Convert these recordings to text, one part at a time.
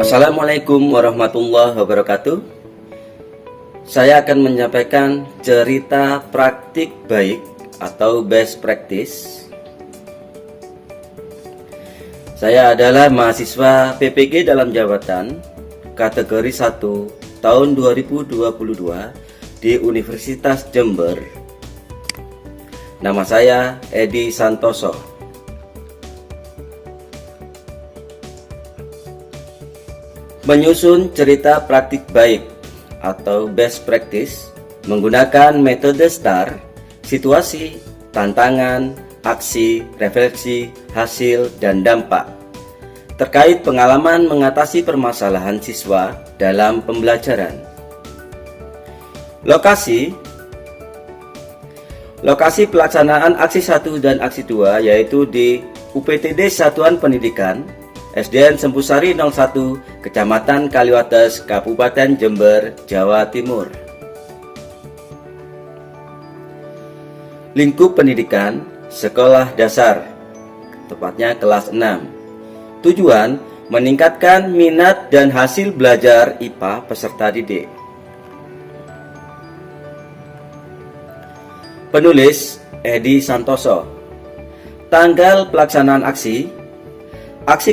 Assalamualaikum warahmatullahi wabarakatuh. Saya akan menyampaikan cerita praktik baik atau best practice. Saya adalah mahasiswa PPG dalam jabatan kategori 1 tahun 2022 di Universitas Jember. Nama saya Edi Santoso. Menyusun cerita praktik baik atau best practice menggunakan metode STAR, situasi, tantangan, aksi, refleksi, hasil, dan dampak terkait pengalaman mengatasi permasalahan siswa dalam pembelajaran. Lokasi pelaksanaan aksi 1 dan aksi 2 yaitu di UPTD Satuan Pendidikan SDN Sempusari 01, Kecamatan Kaliwates, Kabupaten Jember, Jawa Timur. Lingkup pendidikan sekolah dasar, tepatnya kelas 6. Tujuan meningkatkan minat dan hasil belajar IPA peserta didik. Penulis Edi Santoso. Tanggal pelaksanaan aksi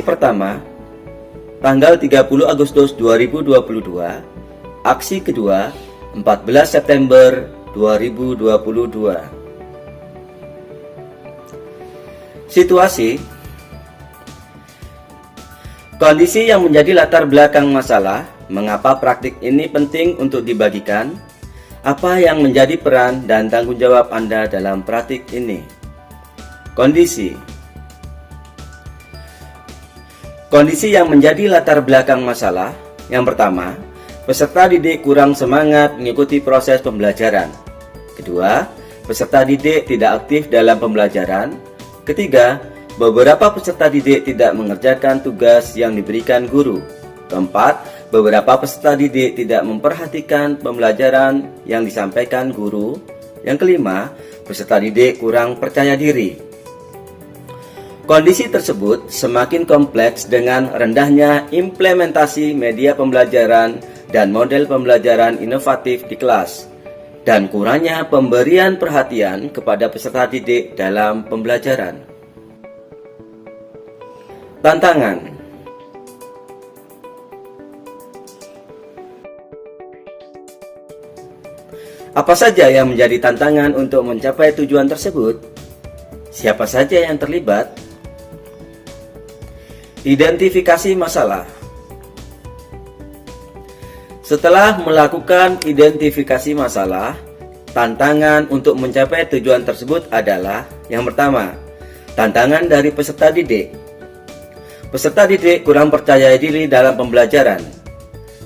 pertama, tanggal 30 Agustus 2022. Aksi kedua, 14 September 2022. Situasi. Kondisi yang menjadi latar belakang masalah, mengapa praktik ini penting untuk dibagikan, apa yang menjadi peran dan tanggung jawab Anda dalam praktik ini. Kondisi yang menjadi latar belakang masalah. Yang pertama, peserta didik kurang semangat mengikuti proses pembelajaran. Kedua, peserta didik tidak aktif dalam pembelajaran. Ketiga, beberapa peserta didik tidak mengerjakan tugas yang diberikan guru. Keempat, beberapa peserta didik tidak memperhatikan pembelajaran yang disampaikan guru. Yang kelima, peserta didik kurang percaya diri. Kondisi tersebut semakin kompleks dengan rendahnya implementasi media pembelajaran dan model pembelajaran inovatif di kelas, dan kurangnya pemberian perhatian kepada peserta didik dalam pembelajaran. Tantangan. Apa saja yang menjadi tantangan untuk mencapai tujuan tersebut? Siapa saja yang terlibat? Identifikasi masalah. Setelah melakukan identifikasi masalah, tantangan untuk mencapai tujuan tersebut adalah: yang pertama, tantangan dari peserta didik. Peserta didik kurang percaya diri dalam pembelajaran.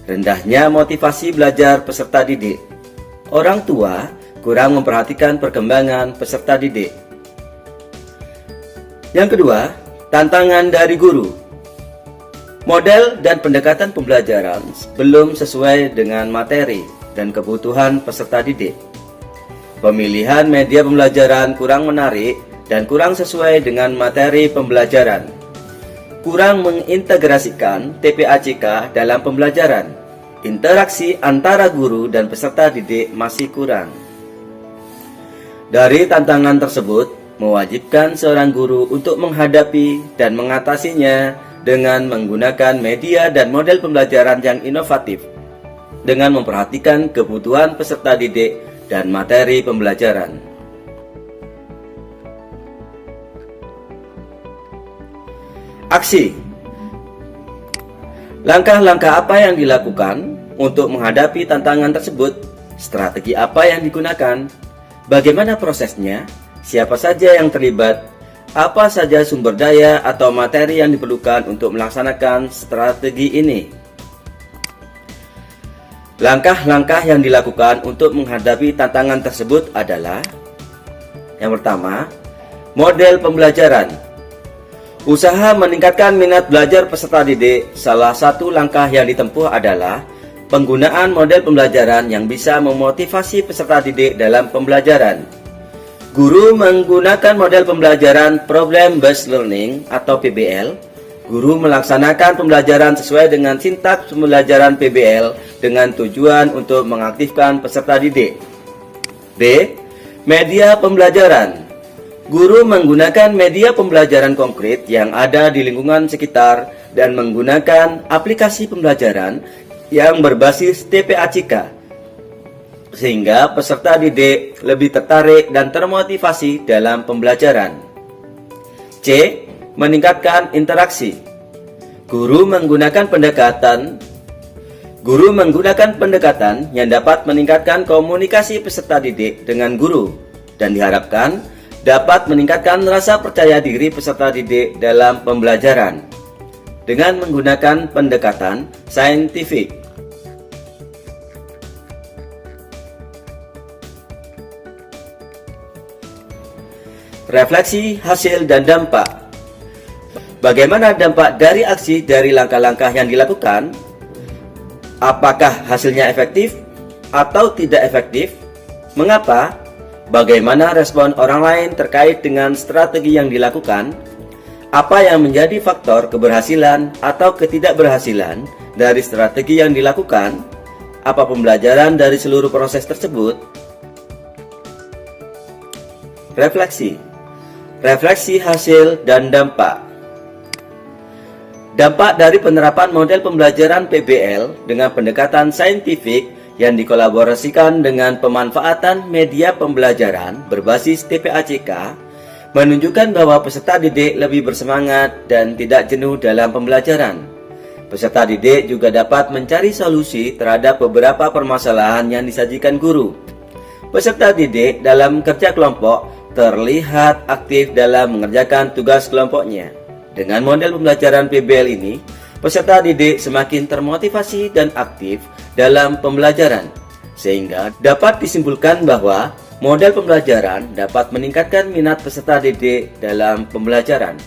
Rendahnya motivasi belajar peserta didik. Orang tua kurang memperhatikan perkembangan peserta didik. Yang kedua, tantangan dari guru. Model dan pendekatan pembelajaran belum sesuai dengan materi dan kebutuhan peserta didik. Pemilihan media pembelajaran kurang menarik dan kurang sesuai dengan materi pembelajaran. Kurang mengintegrasikan TPAJK dalam pembelajaran. Interaksi antara guru dan peserta didik masih kurang. Dari tantangan tersebut, mewajibkan seorang guru untuk menghadapi dan mengatasinya dengan menggunakan media dan model pembelajaran yang inovatif, dengan memperhatikan kebutuhan peserta didik dan materi pembelajaran. Aksi. Langkah-langkah apa yang dilakukan untuk menghadapi tantangan tersebut? Strategi apa yang digunakan? Bagaimana prosesnya? Siapa saja yang terlibat? Apa saja sumber daya atau materi yang diperlukan untuk melaksanakan strategi ini? Langkah-langkah yang dilakukan untuk menghadapi tantangan tersebut adalah: yang pertama, model pembelajaran. Usaha meningkatkan minat belajar peserta didik. Salah satu langkah yang ditempuh adalah penggunaan model pembelajaran yang bisa memotivasi peserta didik dalam pembelajaran. Guru menggunakan model pembelajaran Problem Based Learning atau PBL Guru melaksanakan pembelajaran sesuai dengan sintaks pembelajaran PBL dengan tujuan untuk mengaktifkan peserta didik. B. Media pembelajaran. Guru menggunakan media pembelajaran konkret yang ada di lingkungan sekitar dan menggunakan aplikasi pembelajaran yang berbasis TPACK, sehingga peserta didik lebih tertarik dan termotivasi dalam pembelajaran. C. Meningkatkan interaksi. Guru menggunakan pendekatan yang dapat meningkatkan komunikasi peserta didik dengan guru dan diharapkan dapat meningkatkan rasa percaya diri peserta didik dalam pembelajaran dengan menggunakan pendekatan saintifik. Refleksi hasil dan dampak. Bagaimana dampak dari aksi dari langkah-langkah yang dilakukan? Apakah hasilnya efektif atau tidak efektif? Mengapa? Bagaimana respon orang lain terkait dengan strategi yang dilakukan? Apa yang menjadi faktor keberhasilan atau ketidakberhasilan dari strategi yang dilakukan? Apa pembelajaran dari seluruh proses tersebut? Refleksi hasil dan dampak. Dampak dari penerapan model pembelajaran PBL dengan pendekatan saintifik yang dikolaborasikan dengan pemanfaatan media pembelajaran berbasis TPACK menunjukkan bahwa peserta didik lebih bersemangat dan tidak jenuh dalam pembelajaran. Peserta didik juga dapat mencari solusi terhadap beberapa permasalahan yang disajikan guru. Peserta didik dalam kerja kelompok terlihat aktif dalam mengerjakan tugas kelompoknya. Dengan model pembelajaran PBL ini, peserta didik semakin termotivasi dan aktif dalam pembelajaran, sehingga dapat disimpulkan bahwa model pembelajaran dapat meningkatkan minat peserta didik dalam pembelajaran.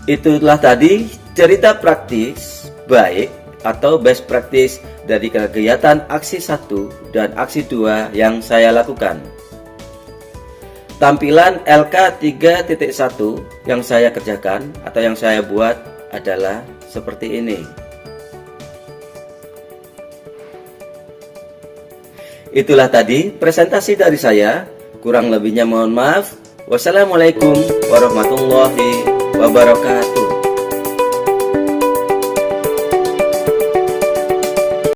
Itulah tadi cerita praktis baik atau best practice dari kegiatan aksi 1 dan aksi 2 yang saya lakukan. Tampilan LK 3.1 yang saya kerjakan atau yang saya buat adalah seperti ini. Itulah tadi presentasi dari saya. Kurang lebihnya mohon maaf. Wassalamualaikum warahmatullahi wabarakatuh.